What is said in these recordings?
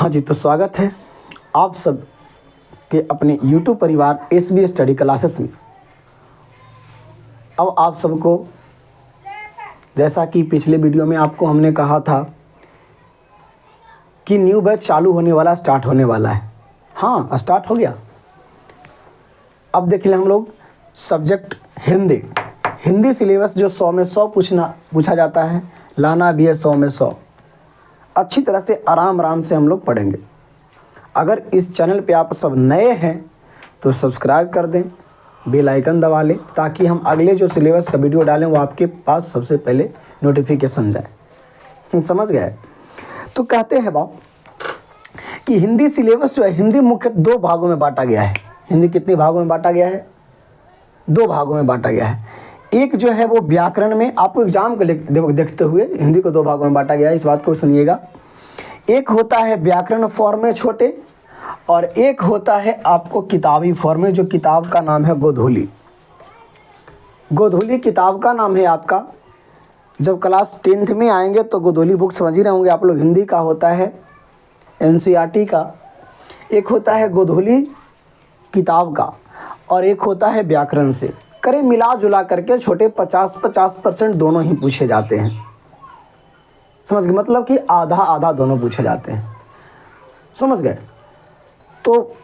हाँ जी, तो स्वागत है आप सब के अपने YouTube परिवार SB स्टडी क्लासेस में। अब आप सबको, जैसा कि पिछले वीडियो में आपको हमने कहा था कि न्यू बैच चालू होने वाला, स्टार्ट होने वाला है। हाँ, स्टार्ट हो गया। अब देख लें हम लोग सब्जेक्ट हिंदी सिलेबस जो 100 में 100 पूछा जाता है, लाना भी है 100 में 100। अच्छी तरह से आराम से हम लोग पढ़ेंगे। अगर इस चैनल पे आप सब नए हैं तो सब्सक्राइब कर दें, बेल आइकन दबा लें, ताकि हम अगले जो सिलेबस का वीडियो डालें वो आपके पास सबसे पहले नोटिफिकेशन जाए। समझ गए? तो कहते हैं बाप कि हिंदी सिलेबस जो है, हिंदी मुख्य 2 भागों में बांटा गया है। हिंदी कितने भागों में बांटा गया है? 2 भागों में बांटा गया है। एक जो है वो व्याकरण में, आपको एग्जाम को देखते हुए हिंदी को 2 भागों में बांटा गया है, इस बात को सुनिएगा। एक होता है व्याकरण फॉर्म में छोटे, और एक होता है आपको किताबी फॉर्म में, जो किताब का नाम है गोधूली। गोधूली किताब का नाम है आपका। जब क्लास 10th में आएंगे तो गोधूली बुक समझ ही रहे होंगे आप लोग। हिंदी का होता है NCERT का, एक होता है गोधूली किताब का, और एक होता है व्याकरण से। करें मिला जुला करके छोटे 50% दोनों ही पूछे जाते हैं। समझ गए? मतलब कि आधा दोनों पूछे जाते हैं। समझ गए? तो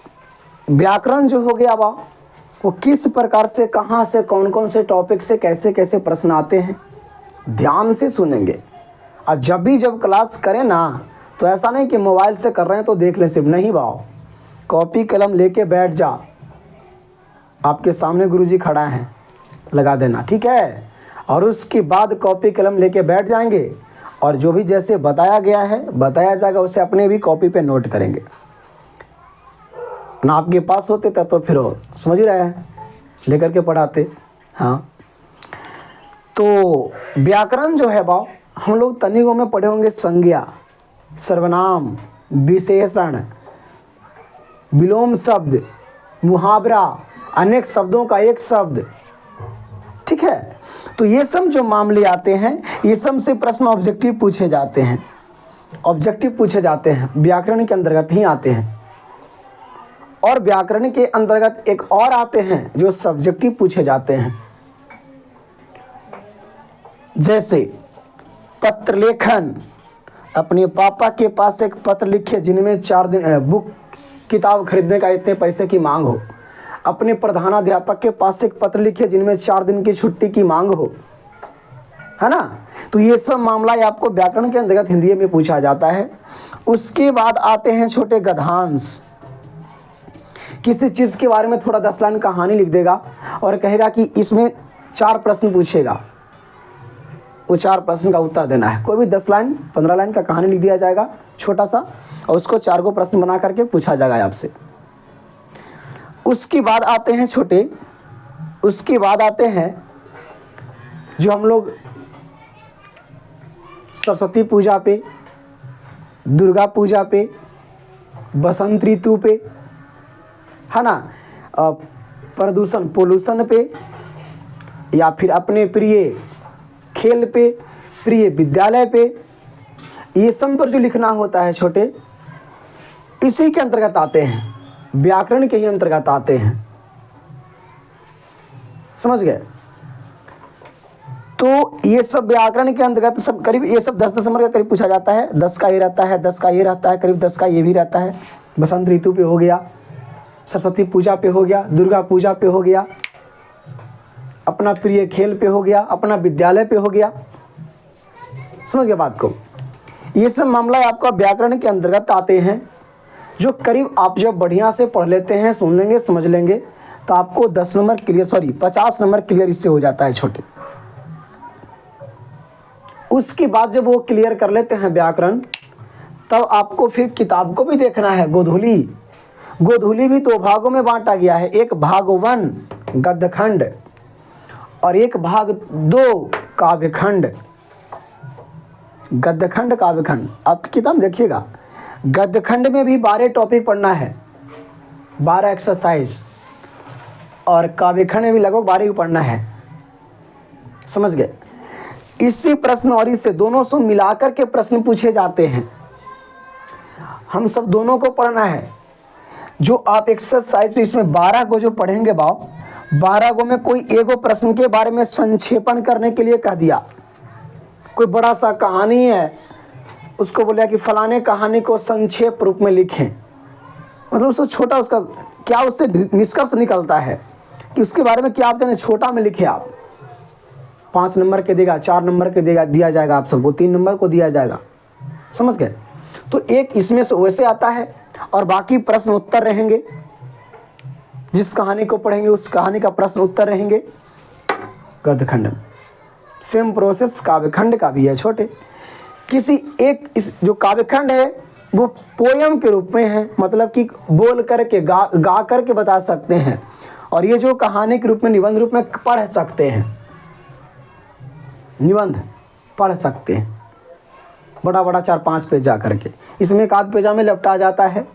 व्याकरण जो हो गया वो किस प्रकार से, कहाँ से, कौन से टॉपिक से कैसे प्रश्न आते हैं, ध्यान से सुनेंगे। और जब क्लास करें ना, तो ऐसा नहीं कि मोबाइल से कर रहे हैं तो देख लें सिर्फ, नहीं बाओ, कॉपी कलम लेके बैठ जा। आपके सामने गुरुजी खड़ा है, लगा देना, ठीक है? और उसके बाद कॉपी कलम लेके बैठ जाएंगे, और जो भी जैसे बताया गया है, बताया जाएगा, उसे अपने भी कॉपी पे नोट करेंगे ना। आपके पास होते तब तो फिर समझ ही रहे हैं, लेकर के पढ़ाते। हाँ, तो व्याकरण जो है बाव, हम लोग तनिकों में पढ़े होंगे संज्ञा, सर्वनाम, विशेषण, विलोम शब्द, मुहावरा, अनेक शब्दों का एक शब्द, ठीक है? तो ये सब जो मामले आते हैं, ये सब से प्रश्न ऑब्जेक्टिव पूछे जाते हैं। ऑब्जेक्टिव पूछे जाते हैं, व्याकरण के अंतर्गत ही आते हैं। और व्याकरण के अंतर्गत एक और आते हैं जो सब्जेक्टिव पूछे जाते हैं। जैसे पत्र लेखन, अपने पापा के पास एक पत्र लिखे जिनमें 4 दिन बुक किताब खरीदने का इतने पैसे की मांग हो। अपने प्रधानाध्यापक के पास एक पत्र लिखे जिनमें 4 दिन की छुट्टी की मांग हो, है ना? तो ये सब मामला आपको व्याकरण के अंतर्गत हिंदी में पूछा जाता है। उसके बाद आते हैं छोटे गद्यांश। किसी चीज के बारे में थोड़ा 10 लाइन कहानी लिख देगा और कहेगा कि इसमें 4 प्रश्न पूछेगा, वो 4 प्रश्न का उत्तर देना है। कोई भी 10 लाइन 15 लाइन का कहानी लिख दिया जाएगा छोटा सा, और उसको 4 को प्रश्न बना करके पूछा जाएगा आपसे। उसके बाद आते हैं छोटे, उसके बाद आते हैं जो हम लोग सरस्वती पूजा पे, दुर्गा पूजा पे, बसंत ऋतु पे, है ना, प्रदूषण पोल्यूशन पे, या फिर अपने प्रिय खेल पे, प्रिय विद्यालय पे, ये सब पर जो लिखना होता है छोटे, इसी के अंतर्गत आते हैं, व्याकरण के ही अंतर्गत आते हैं। समझ गए? तो ये सब व्याकरण के अंतर्गत सब करीब, ये सब 10 नंबर का करीब पूछा जाता है। 10 का ये रहता है, 10 का ये रहता है, करीब 10 का ये भी रहता है। बसंत ऋतु पे हो गया, सरस्वती पूजा पे हो गया, दुर्गा पूजा पे हो गया, अपना प्रिय खेल पे हो गया, अपना विद्यालय पे हो गया। समझ गए बात को? ये सब मामला आपका व्याकरण के अंतर्गत आते हैं, जो करीब आप जब बढ़िया से पढ़ लेते हैं, सुन लेंगे, समझ लेंगे, तो आपको 10 नंबर क्लियर, 50 नंबर क्लियर इससे हो जाता है छोटे। उसके बाद जब वो क्लियर कर लेते हैं व्याकरण, तब आपको फिर किताब को भी देखना है। गोधूली भी 2 भागों में बांटा गया है। एक भाग 1 गद्यखंड, और एक भाग 2 काव्यखंड। गद्यखंड, काव्यखंड आपकी किताब देखिएगा। गद्यखंड में भी 12 टॉपिक पढ़ना है, 12 एक्सरसाइज, और काव्यखंड में भी लगभग 12 पढ़ना है। समझ गए? इसी प्रश्न और इससे दोनों से मिलाकर के प्रश्न पूछे जाते हैं। हम सब दोनों को पढ़ना है। जो आप एक्सरसाइज इसमें 12 को जो पढ़ेंगे बाव, 12 को में कोई एगो प्रश्न के बारे में संक्षेपण करने के लिए कह दिया। कोई बड़ा सा कहानी है, उसको बोला कि फलाने कहानी को संक्षेप रूप में लिखें, मतलब उसको छोटा, उसका क्या उससे निष्कर्ष निकलता है कि उसके बारे में क्या आप जाने, छोटा में लिखे आप। 5 नंबर के देगा, 4 नंबर के देगा, दिया जाएगा आप सबको, 3 नंबर को दिया जाएगा, समझ गए। तो एक इसमें से वैसे आता है और बाकी प्रश्न उत्तर रहेंगे। जिस कहानी को पढ़ेंगे उस कहानी का प्रश्न उत्तर रहेंगे गद्यखंड में। सेम प्रोसेस काव्यखंड का भी है छोटे। किसी एक इस जो काव्यखंड है वो पोयम के रूप में है, मतलब कि बोल करके गा करके बता सकते हैं, और ये जो कहानी के रूप में निबंध रूप में पढ़ सकते हैं, निबंध पढ़ सकते हैं बड़ा बड़ा 4-5 पेज जा करके। इसमें एक आध पेजा में लपटा जाता है,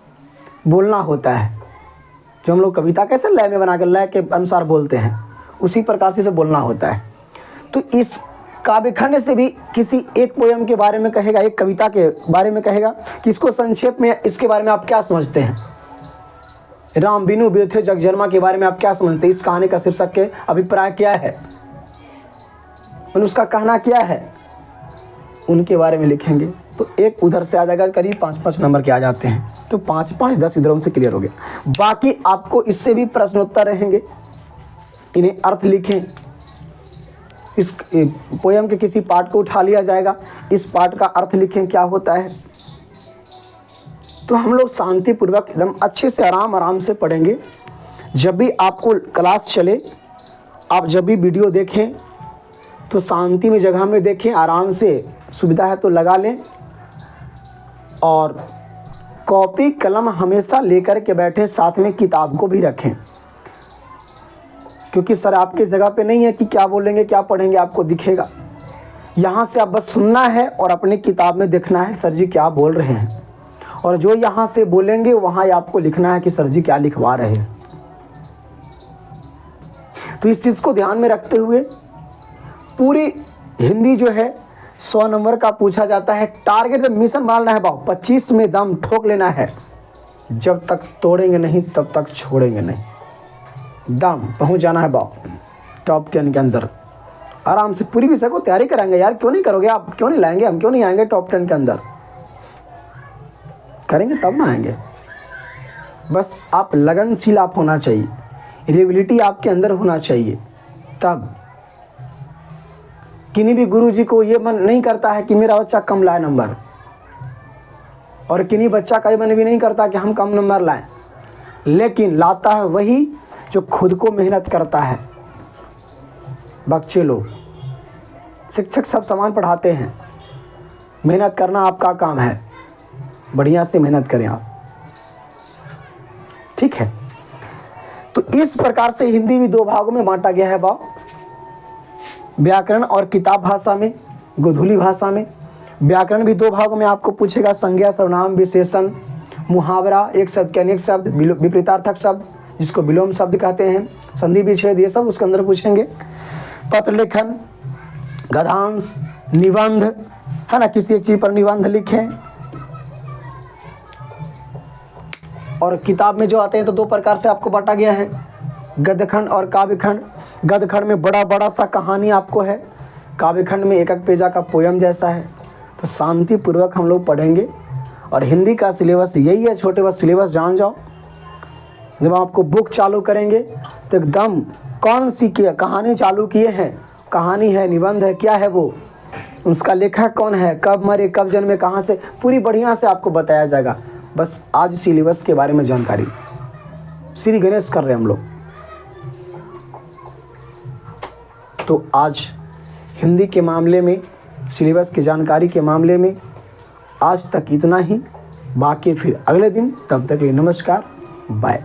बोलना होता है। जो हम लोग कविता कैसे लय में बना के लय के अनुसार बोलते हैं, उसी प्रकार से बोलना होता है। तो इस काव्यखंड से भी किसी एक पोयम के बारे में कहेगा, एक कविता के बारे में कहेगा कि इसको संक्षेप में इसके बारे में आप क्या समझते हैं। राम बिनु बिरथे जगजन्मा के बारे में आप क्या समझते हैं, इस कहानी का शीर्षक के अभिप्राय क्या है, उसका कहना क्या है, उनके बारे में लिखेंगे। तो एक उधर से आ जाएगा, करीब 5-5 नंबर के आ जाते हैं। तो 5-5 10 इधरों से क्लियर हो गया। बाकी आपको इससे भी प्रश्नोत्तर रहेंगे, इन्हें अर्थ लिखें। इस पोयम के किसी पार्ट को उठा लिया जाएगा, इस पार्ट का अर्थ लिखें क्या होता है। तो हम लोग शांतिपूर्वक एकदम अच्छे से आराम से पढ़ेंगे। जब भी आपको क्लास चले, आप जब भी वीडियो देखें तो शांति में जगह में देखें, आराम से, सुविधा है तो लगा लें, और कॉपी कलम हमेशा लेकर के बैठें, साथ में किताब को भी रखें। क्योंकि सर आपके जगह पे नहीं है कि क्या बोलेंगे क्या पढ़ेंगे, आपको दिखेगा। यहाँ से आप बस सुनना है और अपनी किताब में देखना है सर जी क्या बोल रहे हैं, और जो यहाँ से बोलेंगे वहाँ आपको लिखना है कि सर जी क्या लिखवा रहे हैं। तो इस चीज़ को ध्यान में रखते हुए पूरी हिंदी जो है 100 नंबर का पूछा जाता है। टारगेट जब मिशन मारना है बाबू, 25 में दम ठोक लेना है। जब तक तोड़ेंगे नहीं तब तक छोड़ेंगे नहीं, दम पहुंच जाना है बाबू टॉप 10 के अंदर। आराम से पूरी विषय को तैयारी कराएंगे यार, क्यों नहीं करोगे आप, क्यों नहीं लाएंगे हम, क्यों नहीं आएंगे टॉप 10 के अंदर, करेंगे तब ना आएंगे। बस आप लगनशील आप होना चाहिए, रिएबिलिटी आपके अंदर होना चाहिए। तब किन्हीं भी गुरु जी को ये मन नहीं करता है कि मेरा बच्चा कम लाए नंबर, और किन्हीं बच्चा का ये मन भी नहीं करता कि हम कम नंबर लाएं, लेकिन लाता है वही जो खुद को मेहनत करता है। बच्चे लोग, शिक्षक सब समान पढ़ाते हैं, मेहनत करना आपका काम है, बढ़िया से मेहनत करें आप, ठीक है। तो इस प्रकार से हिंदी भी 2 भागों में बांटा गया है बाप, व्याकरण और किताब भाषा में, गोधूली भाषा में। व्याकरण भी 2 भागों में आपको पूछेगा, संज्ञा सर्वनाम विशेषण, मुहावरा, एक शब्द के अनेक शब्द, विपरीतार्थक शब्द जिसको विलोम शब्द कहते हैं, संधि विच्छेद, ये सब उसके अंदर पूछेंगे। पत्र लेखन, गद्यांश, निबंध, है ना, किसी एक चीज पर निबंध लिखें। और किताब में जो आते हैं तो 2 प्रकार से आपको बांटा गया है, गद्यखंड और काव्यखंड। गद्यखंड में बड़ा सा कहानी आपको है, काव्यखंड में एक पेजा का पोयम जैसा है। तो शांतिपूर्वक हम लोग पढ़ेंगे। और हिंदी का सिलेबस यही है छोटे, बस सिलेबस जान जाओ। जब आपको बुक चालू करेंगे तो एकदम कौन सी कहानी चालू किए हैं, कहानी है, निबंध है, क्या है वो, उसका लेखक कौन है, कब मरे, कब जन्मे, कहाँ से, पूरी बढ़िया से आपको बताया जाएगा। बस आज सिलेबस के बारे में जानकारी श्री गणेश कर रहे हैं हम लोग। तो आज हिंदी के मामले में, सिलेबस की जानकारी के मामले में आज तक इतना ही। बाकी फिर अगले दिन, तब तक के लिए नमस्कार, बाय।